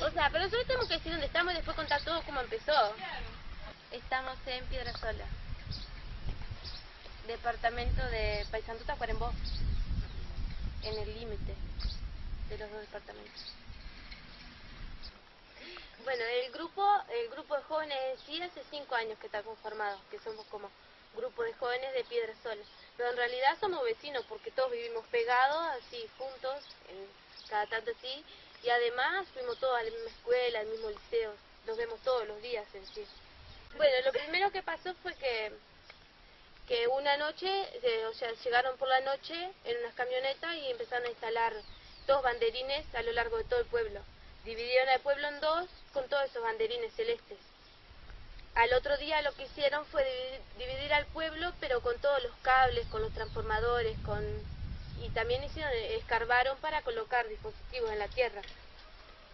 O sea, pero nosotros tenemos que decir dónde estamos y después contar todo cómo empezó. Estamos en Piedrasola, departamento de Paysandú, Tacuarembó, en el límite de los dos departamentos. Bueno, el grupo de jóvenes en sí hace 5 años que está conformado, que somos como grupo de jóvenes de Piedrasola. Pero en realidad somos vecinos porque todos vivimos pegados, así, juntos, cada tanto así. Y además fuimos todos a la misma escuela, al mismo liceo, nos vemos todos los días en sí. Bueno, lo primero que pasó fue que una noche, o sea, llegaron por la noche en unas camionetas y empezaron a instalar 2 banderines a lo largo de todo el pueblo. Dividieron al pueblo en 2 con todos esos banderines celestes. Al otro día lo que hicieron fue dividir al pueblo, pero con todos los cables, con los transformadores, y también escarbaron para colocar dispositivos en la tierra.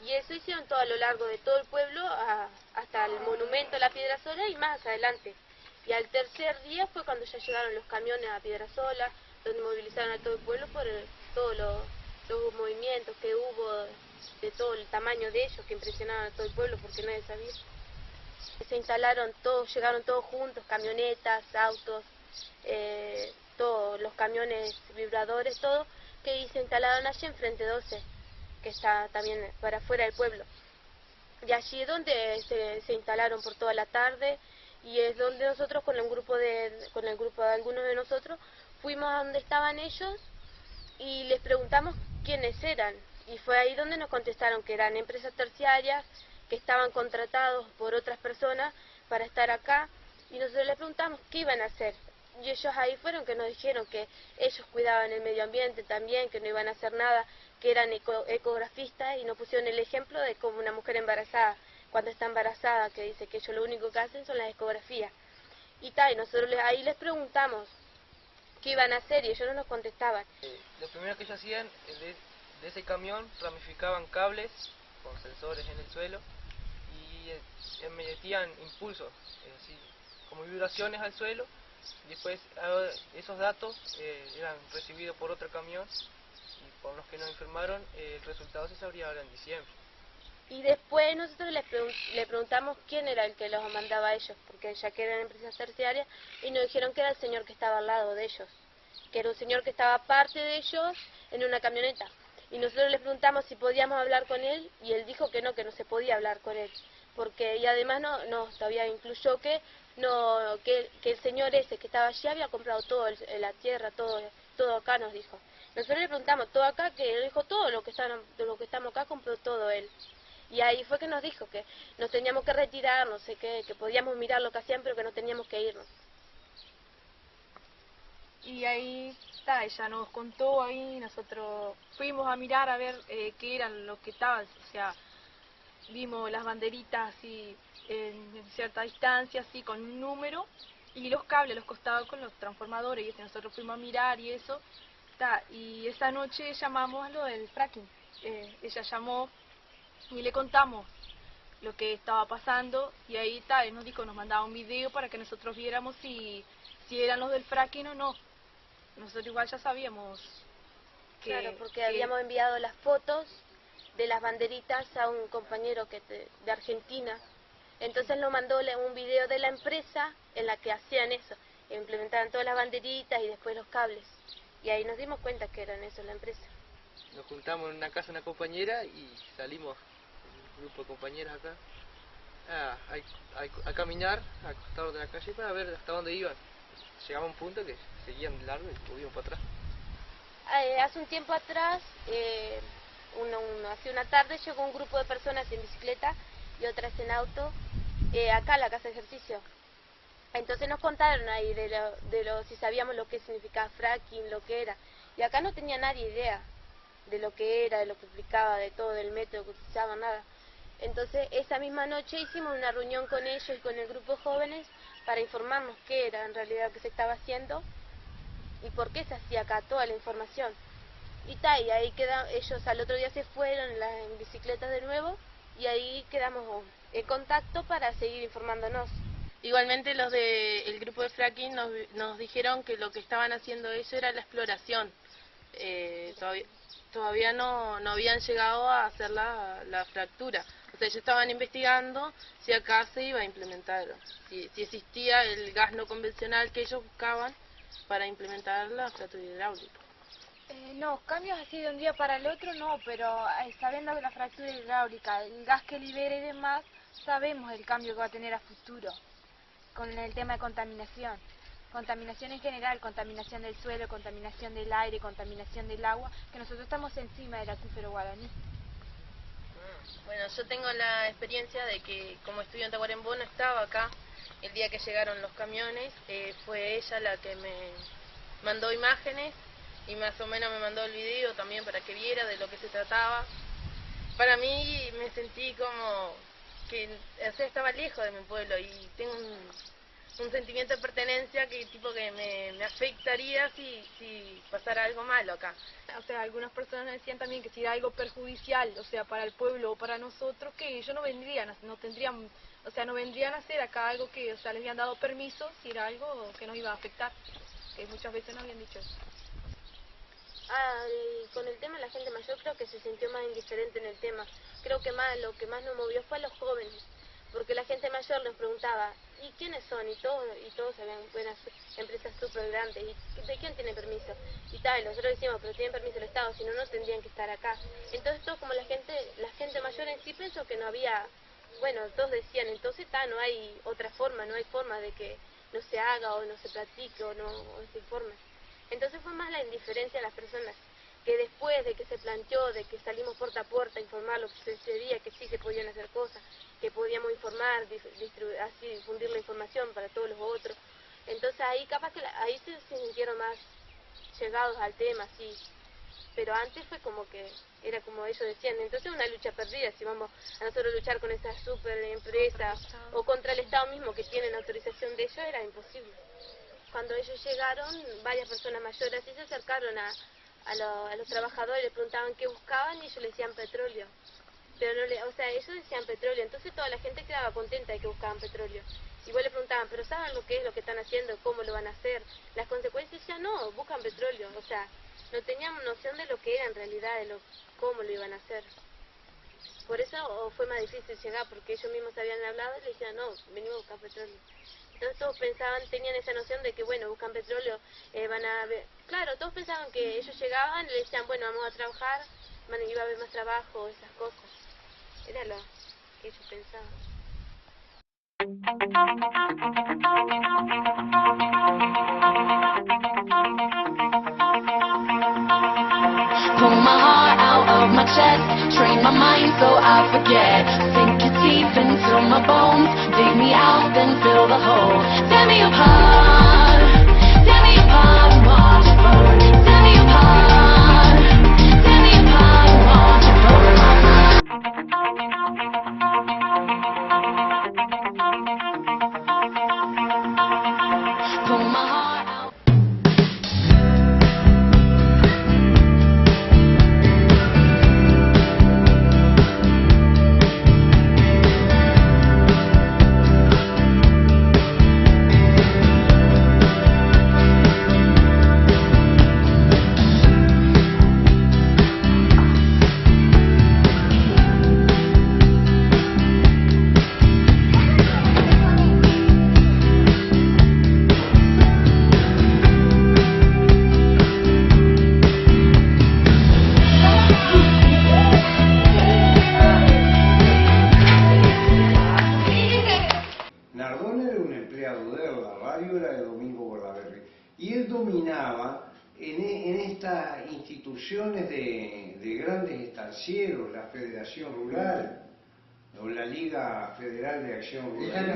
Y eso hicieron todo a lo largo de todo el pueblo, hasta el monumento a la Piedrasola y más adelante. Y al tercer día fue cuando ya llegaron los camiones a Piedrasola, donde movilizaron a todo el pueblo por todos los movimientos que hubo, de todo el tamaño de ellos, que impresionaron a todo el pueblo porque nadie sabía. Se instalaron todos, llegaron todos juntos, camionetas, autos, todos los camiones vibradores, todo, que se instalaron allí en Frente 12, que está también para afuera del pueblo. Y allí es donde se instalaron por toda la tarde, y es donde nosotros con el grupo de algunos de nosotros fuimos a donde estaban ellos y les preguntamos quiénes eran, y fue ahí donde nos contestaron que eran empresas terciarias que estaban contratados por otras personas para estar acá, y nosotros les preguntamos qué iban a hacer, y ellos ahí fueron que nos dijeron que ellos cuidaban el medio ambiente también, que no iban a hacer nada, que eran ecografistas, y nos pusieron el ejemplo de como una mujer embarazada, cuando está embarazada, que dice que ellos lo único que hacen son las ecografías. Y nosotros ahí les preguntamos qué iban a hacer y ellos no nos contestaban. Lo primero que ellos hacían, de ese camión ramificaban cables con sensores en el suelo y metían impulsos, así, como vibraciones al suelo, y después esos datos eran recibidos por otro camión y por los que nos informaron, el resultado se sabría ahora en diciembre. Y después nosotros le preguntamos quién era el que los mandaba a ellos, porque ya que eran empresas terciarias, y nos dijeron que era el señor que estaba al lado de ellos, que era un señor que estaba aparte de ellos en una camioneta. Y nosotros le preguntamos si podíamos hablar con él, y él dijo que no se podía hablar con él, porque y además todavía incluyó que el señor ese que estaba allí había comprado todo la tierra, todo acá, nos dijo. Nosotros le preguntamos todo acá, que él dijo todo lo que estamos acá compró todo él. Y ahí fue que nos dijo que nos teníamos que retirar, no sé qué, que podíamos mirar lo que hacían, pero que no teníamos que irnos. Y ahí está, ella nos contó ahí, nosotros fuimos a mirar a ver qué eran lo que estaba, o sea, vimos las banderitas así en cierta distancia, así con un número, y los cables, los costados con los transformadores, y nosotros fuimos a mirar y eso, está, y esa noche llamamos a lo del fracking, ella llamó y le contamos lo que estaba pasando, y ahí está, él nos dijo, nos mandaba un video para que nosotros viéramos si eran los del fracking o no. Nosotros igual ya sabíamos que... Claro, porque habíamos enviado las fotos de las banderitas a un compañero de Argentina. Entonces nos mandó un video de la empresa en la que hacían eso, implementaban todas las banderitas y después los cables. Y ahí nos dimos cuenta que eran eso, la empresa. Nos juntamos en una casa de una compañera y salimos, un grupo de compañeras acá, a caminar al costado de la calle para ver hasta dónde iban. Llegamos a un punto que seguían de largo y volvíamos para atrás. Hace un tiempo atrás, hace una tarde, llegó un grupo de personas en bicicleta y otras en auto, acá a la casa de ejercicio. Entonces nos contaron ahí si sabíamos lo que significaba fracking, lo que era. Y acá no tenía nadie idea de lo que era, de lo que explicaba, de todo, del método que utilizaban, nada. Entonces esa misma noche hicimos una reunión con ellos y con el grupo de jóvenes para informarnos qué era en realidad lo que se estaba haciendo y por qué se hacía acá toda la información. Y ahí ellos al otro día se fueron en bicicletas de nuevo y ahí quedamos en contacto para seguir informándonos. Igualmente los del grupo de fracking nos dijeron que lo que estaban haciendo ellos era la exploración. todavía no habían llegado a hacer la fractura. O sea, ellos estaban investigando si acá se iba a implementar, si existía el gas no convencional que ellos buscaban para implementar la fractura hidráulica. No, cambios así de un día para el otro no, pero sabiendo que la fractura hidráulica, el gas que libera y demás, sabemos el cambio que va a tener a futuro con el tema de contaminación. Contaminación en general, contaminación del suelo, contaminación del aire, contaminación del agua, que nosotros estamos encima del acuífero guaraní. Bueno, yo tengo la experiencia de que como estudiante de Tacuarembó no estaba acá el día que llegaron los camiones, fue ella la que me mandó imágenes y más o menos me mandó el video también para que viera de lo que se trataba. Para mí me sentí como que, o sea, estaba lejos de mi pueblo y tengo un sentimiento de pertenencia que tipo que me afectaría si pasara algo malo acá. O sea, algunas personas decían también que si era algo perjudicial, o sea, para el pueblo o para nosotros, que ellos no vendrían, no tendrían, o sea, no vendrían a hacer acá algo que, o sea, les habían dado permiso si era algo que nos iba a afectar, que muchas veces nos habían dicho eso. Y con el tema de la gente mayor creo que se sintió más indiferente en el tema. Creo que lo que más nos movió fue a los jóvenes, porque la gente mayor les preguntaba, ¿y quiénes son? Y todos sabían buenas empresas súper grandes, ¿y de quién tienen permiso? Y tal, nosotros decíamos, pero tienen permiso el Estado, si no, no tendrían que estar acá. Entonces todo como la gente mayor en sí pensó que no había, bueno, todos decían, entonces no hay otra forma, no hay forma de que no se haga o no se practique o no se informe. Entonces fue más la indiferencia de las personas, que después de que se planteó, de que salimos puerta a puerta a informar lo que sucedía, que sí se podían hacer cosas, que podíamos informar, así difundir la información para todos los otros. Entonces ahí capaz que ahí se sintieron más llegados al tema, sí. Pero antes fue como que, era como ellos decían, entonces una lucha perdida, si vamos a nosotros luchar con esas super empresas o contra el Estado mismo que tienen autorización de ellos, era imposible. Cuando ellos llegaron, varias personas mayores así se acercaron a los trabajadores, les preguntaban qué buscaban y ellos les decían petróleo. Pero no o sea, ellos decían petróleo, entonces toda la gente quedaba contenta de que buscaban petróleo. Y vos le preguntaban, ¿pero saben lo que es lo que están haciendo? ¿Cómo lo van a hacer? Las consecuencias ya no, buscan petróleo. O sea, no tenían noción de lo que era en realidad, de cómo lo iban a hacer. Por eso fue más difícil llegar, porque ellos mismos habían hablado y le decían, no, venimos a buscar petróleo. Entonces todos tenían esa noción de que, bueno, buscan petróleo, van a ver. Claro, todos pensaban que ellos llegaban y le decían, bueno, vamos a trabajar, iba a haber más trabajo, esas cosas. Era lo que ellos pensaban. Pull my heart out of my chest, train my mind so I forget. Sink your teeth into my bones, dig me out, then fill the hole. Tear me apart and watch it burn. Tear me apart and watch it burn. Pull my heart out. Instituciones de grandes estancieros, la Federación Rural o la Liga Federal de Acción Rural.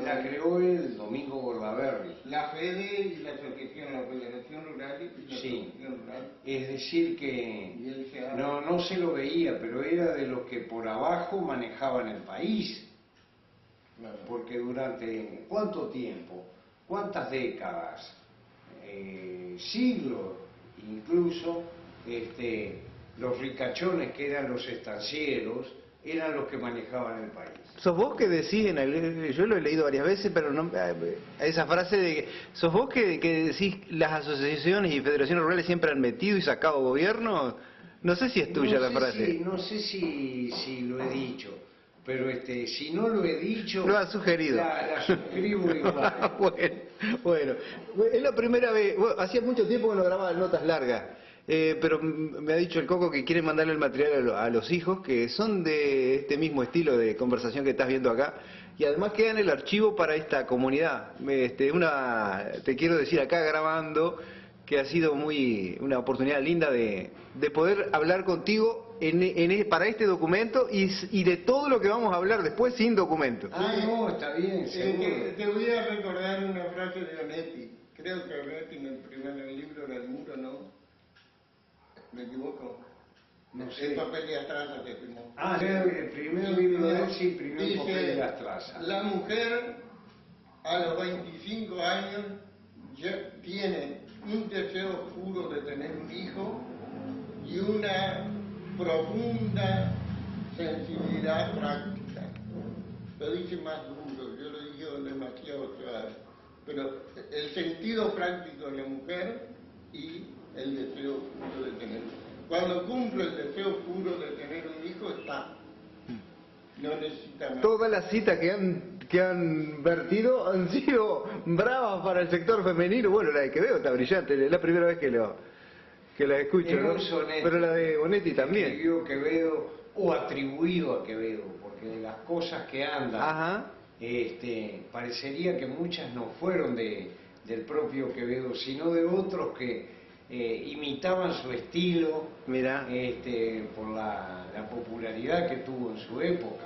La creó el Domingo Bordaberry. La FEDE y la Asociación, la Federación Rural y la Asociación Rural. Es decir que no se lo veía, pero era de los que por abajo manejaban el país. Claro. Porque durante ¿cuánto tiempo? ¿Cuántas décadas? Siglos. Incluso los ricachones que eran los estancieros eran los que manejaban el país. ¿Sos vos que decís, yo lo he leído varias veces, pero no, esa frase de que, ¿sos vos que decís las asociaciones y federaciones rurales siempre han metido y sacado gobierno? No sé si es tuya la frase. No sé si lo he dicho, pero si no lo he dicho... Lo has sugerido. La suscribo igual. Bueno, es la primera vez, hacía mucho tiempo que no grababa notas largas. Pero me ha dicho el Coco que quiere mandarle el material a los hijos que son de este mismo estilo de conversación que estás viendo acá y además queda en el archivo para esta comunidad. Te quiero decir acá grabando que ha sido una oportunidad linda de poder hablar contigo para este documento y de todo lo que vamos a hablar después sin documento. No, está bien, seguro. Te voy a recordar una frase de Onetti. Creo que Onetti en el libro del muro, ¿no? ¿Me equivoco? No sé. El papel de Astraza que firmó. El primer libro de él, sí, primer dice, papel de Astraza. La mujer a los 25 años ya tiene un deseo oscuro de tener un hijo y una profunda sensibilidad práctica. Lo dice más duro, yo lo digo demasiado suave. Pero el sentido práctico de la mujer y el deseo oscuro de tener. Cuando cumple el deseo oscuro de tener un hijo, está. No necesita más. Todas las citas que han vertido han sido bravas para el sector femenino. Bueno, la de Quevedo está brillante, es la primera vez que la escucho, ¿no? Sonetti, pero la de Bonetti también. Escribió Quevedo o atribuido a Quevedo, porque de las cosas que andan, Ajá. Parecería que muchas no fueron del propio Quevedo, sino de otros que imitaban su estilo. Mirá. Por la popularidad que tuvo en su época.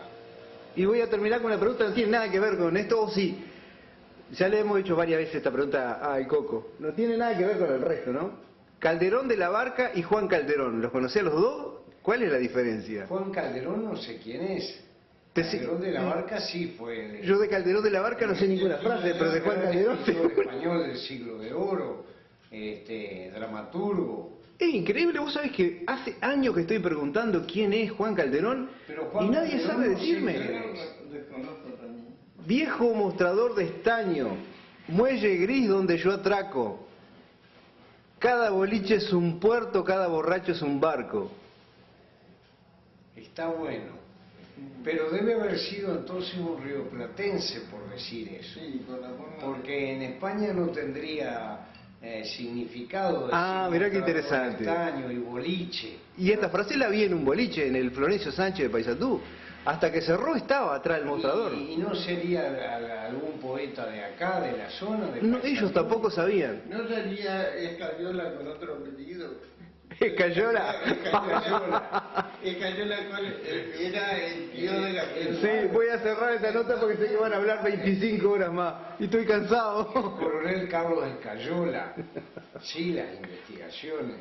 Y voy a terminar con una pregunta, no tiene nada que ver con esto, o sí. Ya le hemos hecho varias veces esta pregunta al Coco. No tiene nada que ver con el resto, ¿no? Calderón de la Barca y Juan Calderón, ¿los conocía los dos? ¿Cuál es la diferencia? Juan Calderón no sé quién es. Calderón de la Barca sí fue... Yo de Calderón de la Barca no sé ninguna frase, pero de Juan Calderón... español del siglo de oro, dramaturgo. Es increíble, vos sabés que hace años que estoy preguntando quién es Juan Calderón y nadie sabe decirme. Viejo mostrador de estaño, muelle gris donde yo atraco. Cada boliche es un puerto, cada borracho es un barco. Está bueno, pero debe haber sido entonces un rioplatense por decir eso. Sí, por la forma porque en España no tendría significado. Mirá qué interesante. Estaño y boliche. Y esta frase la vi en un boliche, en el Florencio Sánchez de Paysandú. Hasta que cerró estaba atrás del mostrador. ¿Y no sería algún poeta de acá, de la zona? No, ellos tampoco sabían. ¿No sería Escayola con otro apellido? ¿Escayola? Escayola era el tío de la... Sí, voy a cerrar esta nota porque sé que van a hablar 25 horas más. Y estoy cansado. Coronel Carlos Escayola. Sí, las investigaciones.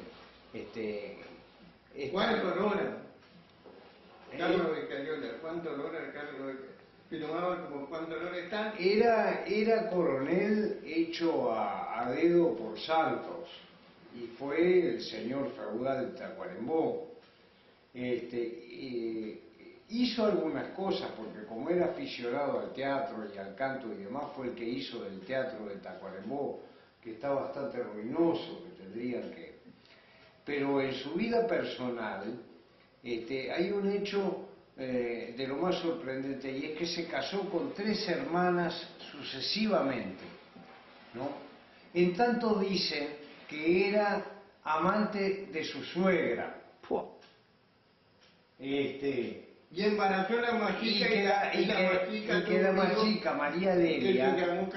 Juan Dolora. Carlos Escayola. Juan Dolora, Carlos firmaba como Juan Dolora está. Era coronel hecho a dedo por Santos. Y fue el señor feudal de Tacuarembó. Hizo algunas cosas, porque como era aficionado al teatro y al canto y demás, fue el que hizo del teatro de Tacuarembó, que está bastante ruinoso, que tendrían que... Pero en su vida personal hay un hecho de lo más sorprendente, y es que se casó con 3 hermanas sucesivamente, ¿no? En tanto dicen que era amante de su suegra. Y embarazó a la más chica y la más chica, María Lelia,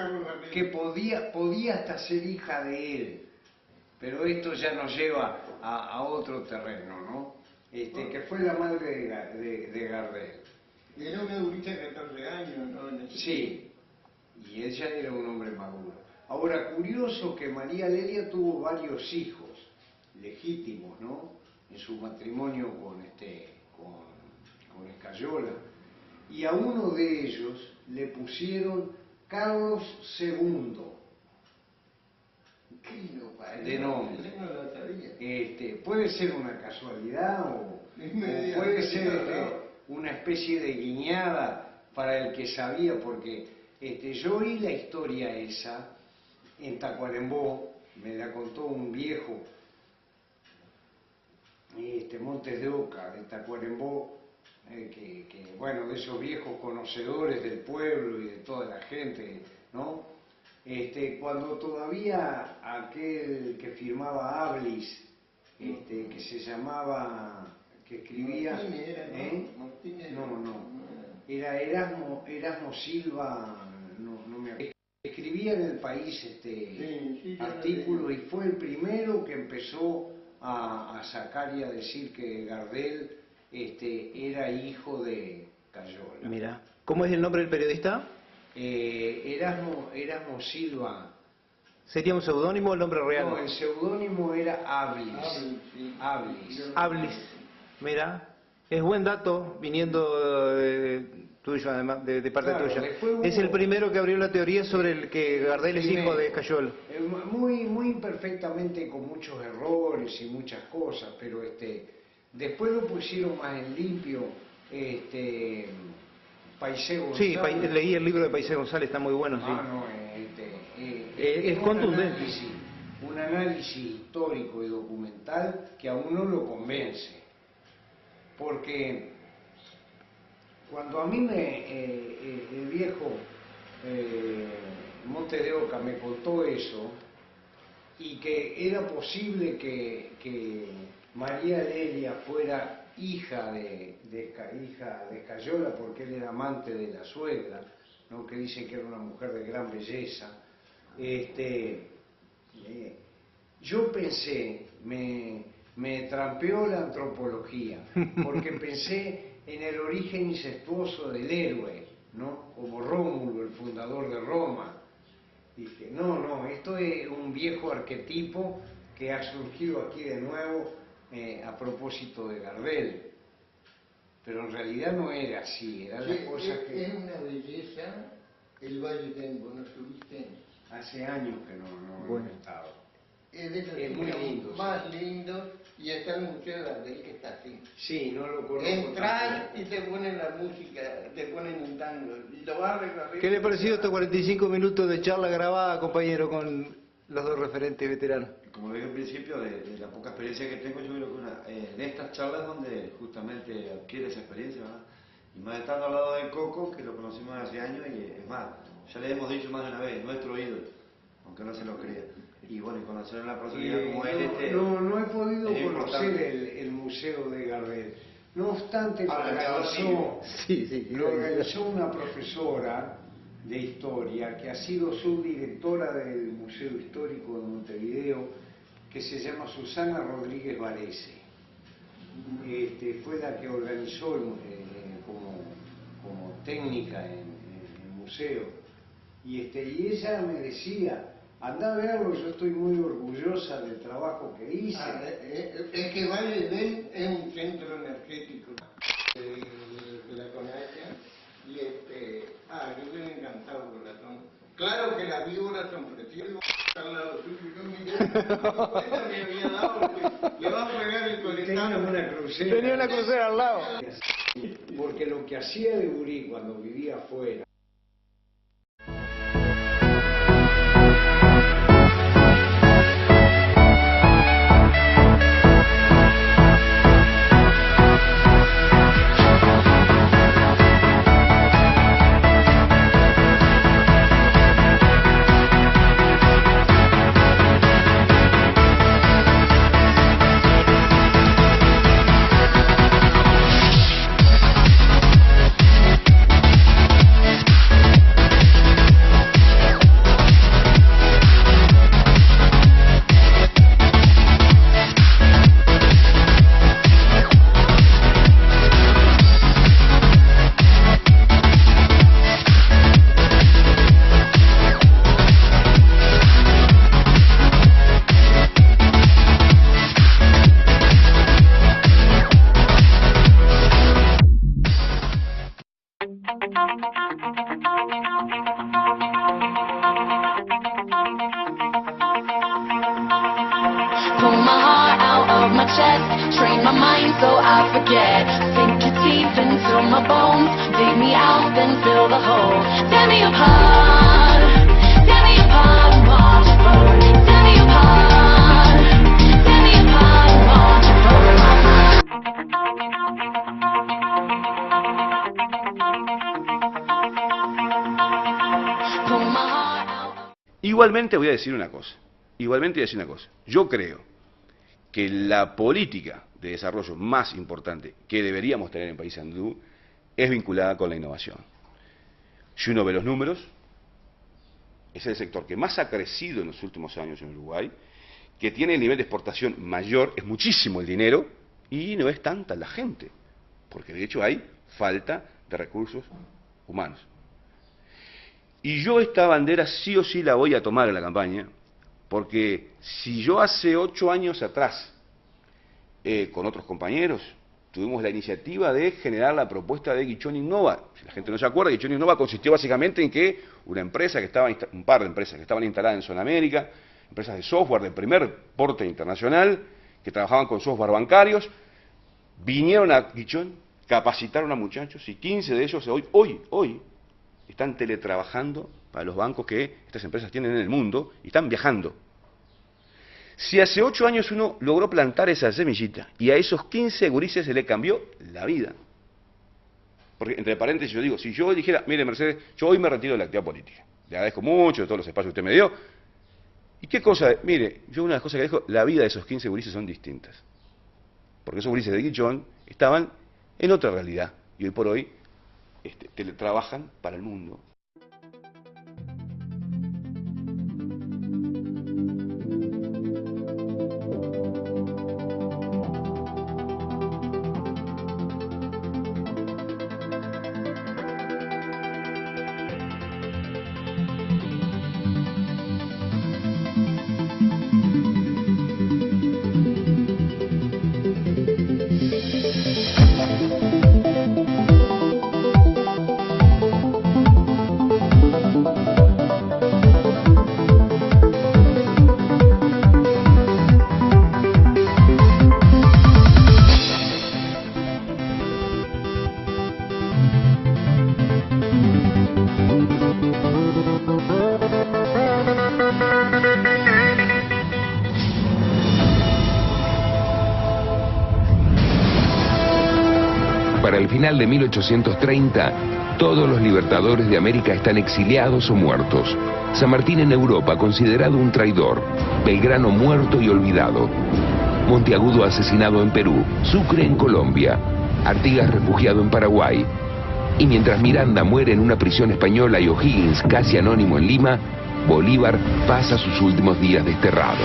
que podía hasta ser hija de él. Pero esto ya nos lleva a otro terreno, ¿no? Que fue la madre de Gardel. Y era una durita de 14 años, ¿no? Sí, y él ya era un hombre maduro. Ahora, curioso que María Lelia tuvo varios hijos legítimos, ¿no? En su matrimonio con Escayola. Y a uno de ellos le pusieron Carlos II. De nombre. Puede ser una casualidad o puede ser una especie de guiñada para el que sabía, porque yo oí la historia esa en Tacuarembó, me la contó un viejo, Montes de Oca, de Tacuarembó, bueno, de esos viejos conocedores del pueblo y de toda la gente, ¿no? Cuando todavía aquel que firmaba Ablis, que se llamaba, que escribía, era Erasmo Silva, no me acuerdo. Escribía en El País artículos y fue el primero que empezó a sacar y a decir que Gardel era hijo de Cayola. Mira, ¿cómo es el nombre del periodista? Erasmo Silva. ¿Sería un seudónimo o el nombre real? No, el seudónimo era Ablis. Ablis. Mira, es buen dato viniendo tuyo, además, de parte tuya. Es el primero que abrió la teoría sobre el que Gardel es hijo de Cayola. Muy imperfectamente, con muchos errores y muchas cosas, pero después lo pusieron más en limpio. Paisé González. Sí, leí el libro de Paisé González, está muy bueno. Es contundente. Un análisis histórico y documental que a uno lo convence. Porque cuando a mí el viejo Montes de Oca me contó eso, y que era posible que María Lelia fuera hija de Cayola, porque él era amante de la suegra, ¿no? Que dice que era una mujer de gran belleza. Yo pensé, me trampeó la antropología, porque pensé en el origen incestuoso del héroe, ¿no? Como Rómulo, el fundador de Roma. Dije, no, esto es un viejo arquetipo que ha surgido aquí de nuevo a propósito de Gardel. Pero en realidad no era así, eran las cosas que... Es una belleza el Valle Tembo, ¿no estuviste? Hace años que no he estado. Es de los muy lindo, más lindos, y está el Museo de Gardel que está así. Sí, no lo conozco. Entrar y te ponen la música, te ponen un tango, y lo vas a recorrer. ¿Qué le ha parecido estos 45 minutos de charla grabada, compañero, con los dos referentes veteranos? Como lo dije al principio, de la poca experiencia que tengo, yo creo que de estas charlas donde justamente adquiere esa experiencia, ¿verdad? Y más estando al lado de Coco, que lo conocimos hace años, y es más, ya le hemos dicho más de una vez, nuestro ídolo, aunque no se lo crea. Y bueno, y conocer una personalidad como él, no he podido conocer el museo de Gardel. No obstante, lo organizó una profesora de historia que ha sido subdirectora del Museo Histórico de Montevideo, que se llama Susana Rodríguez Varese. Fue la que organizó como técnica en el museo. Y ella me decía, andá a verlo, yo estoy muy orgullosa del trabajo que hice. Es que Valle del es un centro energético de la CONAIA, y yo estoy encantado con la zona. Claro que las víboras son preciosas, al lado suyo, yo me había dado, porque le va a pegar el coletano. Tenía una crucera al lado. Porque lo que hacía de gurí cuando vivía afuera, my bones, dig me out, then fill the hole. Tear me apart, and watch it burn. Tear me apart, and watch it burn. Pull my heart out. Igualmente voy a decir una cosa. Yo creo que la política de desarrollo más importante que deberíamos tener en Paysandú es vinculada con la innovación. Si uno ve los números, es el sector que más ha crecido en los últimos años en Uruguay, que tiene el nivel de exportación mayor, es muchísimo el dinero, y no es tanta la gente, porque de hecho hay falta de recursos humanos. Y yo esta bandera sí o sí la voy a tomar en la campaña, porque si yo hace 8 años atrás, con otros compañeros, tuvimos la iniciativa de generar la propuesta de Guichón Innova. Si la gente no se acuerda, Guichón Innova consistió básicamente en que un par de empresas que estaban instaladas en Sudamérica, empresas de software de primer porte internacional, que trabajaban con software bancarios, vinieron a Guichón, capacitaron a muchachos, y 15 de ellos hoy están teletrabajando para los bancos que estas empresas tienen en el mundo y están viajando. Si hace 8 años uno logró plantar esa semillita y a esos 15 gurises se le cambió la vida. Porque, entre paréntesis, yo digo, si yo dijera, mire Mercedes, yo hoy me retiro de la actividad política, le agradezco mucho de todos los espacios que usted me dio, ¿y qué cosa? Mire, yo una de las cosas que dejo, la vida de esos 15 gurises son distintas. Porque esos gurises de Guichón estaban en otra realidad y hoy por hoy teletrabajan para el mundo. Para el final de 1830, todos los libertadores de América están exiliados o muertos. San Martín en Europa, considerado un traidor. Belgrano muerto y olvidado. Monteagudo asesinado en Perú. Sucre en Colombia. Artigas refugiado en Paraguay. Y mientras Miranda muere en una prisión española y O'Higgins casi anónimo en Lima, Bolívar pasa sus últimos días desterrado.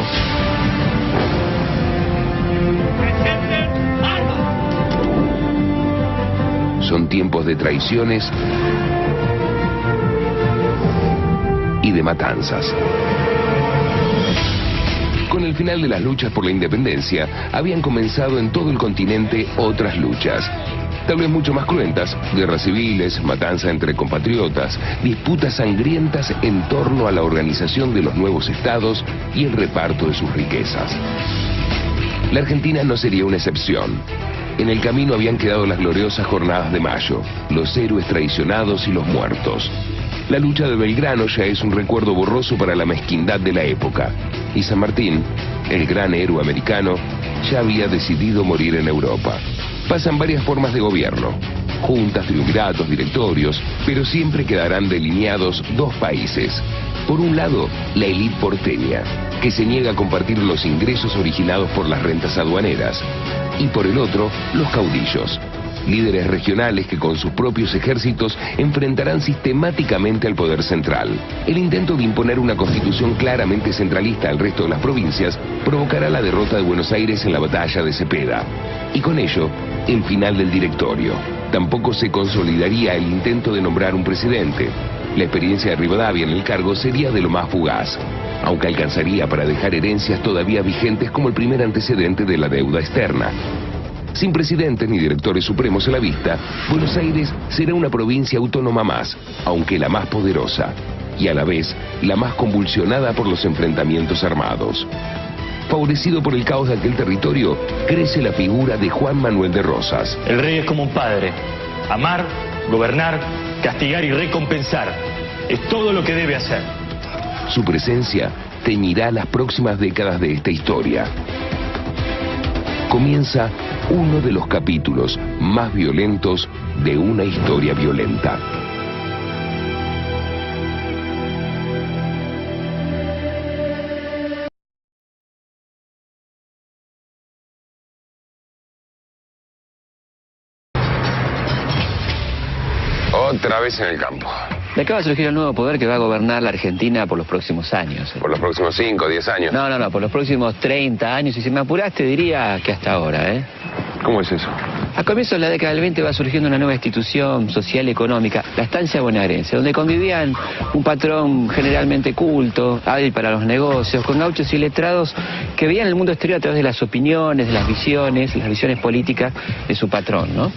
Son tiempos de traiciones y de matanzas. Con el final de las luchas por la independencia, habían comenzado en todo el continente otras luchas. Tal vez mucho más cruentas, guerras civiles, matanza entre compatriotas, disputas sangrientas en torno a la organización de los nuevos estados y el reparto de sus riquezas. La Argentina no sería una excepción. En el camino habían quedado las gloriosas jornadas de mayo, los héroes traicionados y los muertos. La lucha de Belgrano ya es un recuerdo borroso para la mezquindad de la época. Y San Martín, el gran héroe americano, ya había decidido morir en Europa. Pasan varias formas de gobierno, juntas, triunviratos, directorios, pero siempre quedarán delineados dos países. Por un lado, la élite porteña, que se niega a compartir los ingresos originados por las rentas aduaneras. Y por el otro, los caudillos, líderes regionales que con sus propios ejércitos enfrentarán sistemáticamente al poder central. El intento de imponer una constitución claramente centralista al resto de las provincias provocará la derrota de Buenos Aires en la batalla de Cepeda. Y con ello, el final del directorio. Tampoco se consolidaría el intento de nombrar un presidente. La experiencia de Rivadavia en el cargo sería de lo más fugaz, aunque alcanzaría para dejar herencias todavía vigentes como el primer antecedente de la deuda externa. Sin presidentes ni directores supremos a la vista, Buenos Aires será una provincia autónoma más, aunque la más poderosa, y a la vez la más convulsionada por los enfrentamientos armados. Favorecido por el caos de aquel territorio, crece la figura de Juan Manuel de Rosas. El rey es como un padre, Amar, gobernar, castigar y recompensar. Es todo lo que debe hacer. Su presencia teñirá las próximas décadas de esta historia. Comienza uno de los capítulos más violentos de una historia violenta. Otra vez en el campo. Le acaba de surgir un nuevo poder que va a gobernar la Argentina por los próximos años. ¿Por los próximos 5 o 10 años? No, por los próximos 30 años. Y si me apuraste, diría que hasta ahora, ¿eh? ¿Cómo es eso? A comienzos de la década del 20 va surgiendo una nueva institución social y económica, la Estancia Bonaerense, donde convivían un patrón generalmente culto, hábil para los negocios, con gauchos y letrados que veían el mundo exterior a través de las opiniones, de las visiones políticas de su patrón, ¿no?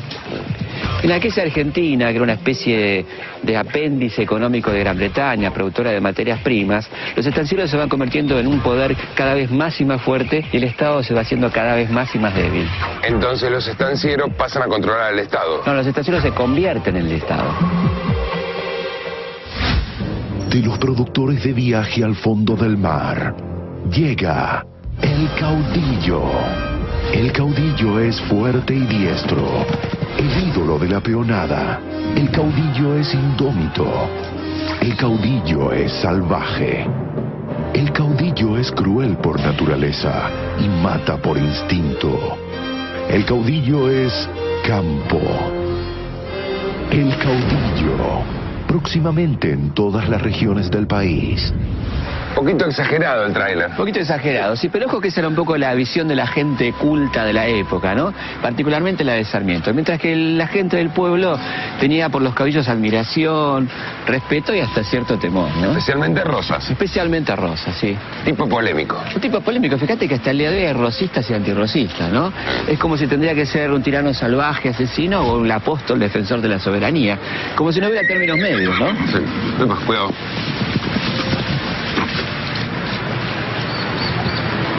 En aquella Argentina, que era una especie de apéndice económico de Gran Bretaña, productora de materias primas, los estancieros se van convirtiendo en un poder cada vez más y más fuerte y el Estado se va haciendo cada vez más y más débil. Entonces los estancieros pasan a controlar al Estado. No, los estancieros se convierten en el Estado. De los productores de Viaje al Fondo del Mar, llega el caudillo. El caudillo es fuerte y diestro, el ídolo de la peonada. El caudillo es indómito. El caudillo es salvaje. El caudillo es cruel por naturaleza y mata por instinto. El caudillo es campo. El caudillo, próximamente en todas las regiones del país. Poquito exagerado el tráiler. Poquito exagerado, sí, pero ojo que esa era un poco la visión de la gente culta de la época, ¿no? Particularmente la de Sarmiento. Mientras que la gente del pueblo tenía por los caudillos admiración, respeto y hasta cierto temor, ¿no? Especialmente Rosas. Especialmente Rosas, sí. Tipo polémico. Un tipo polémico, fíjate que hasta el día de hoy hay rosistas y antirrosistas, ¿no? Es como si tendría que ser un tirano salvaje, asesino o un apóstol defensor de la soberanía. Como si no hubiera términos medios, ¿no? Sí, cuidado.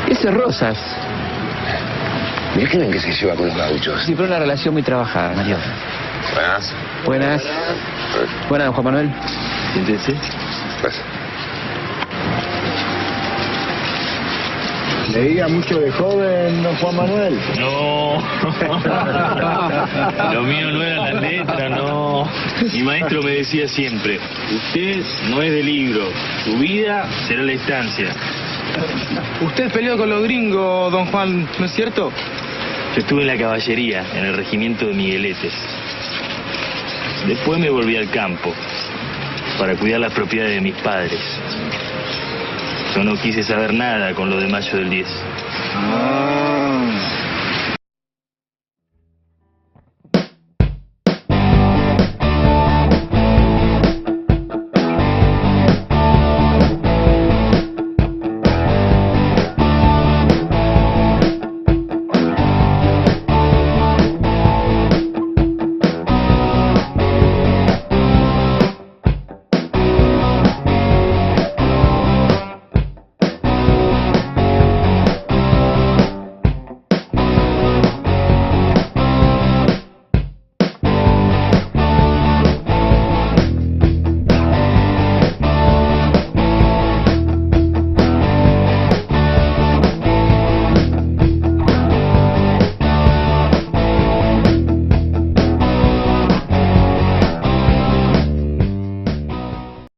Ese es Rosas. Mirá que bien que se lleva con los gauchos. Sí, pero una relación muy trabajada, Mario. Buenas. Buenas. Buenas, don Juan Manuel. Siéntese. Pues. ¿Leía mucho de joven, don Juan Manuel? No. Lo mío no era la letra, no. Mi maestro me decía siempre, usted no es de libro, su vida será la estancia. Usted peleó con los gringos, don Juan, ¿no es cierto? Yo estuve en la caballería, en el regimiento de Migueletes. Después me volví al campo, para cuidar las propiedades de mis padres. Yo no quise saber nada con lo de Mayo del 10.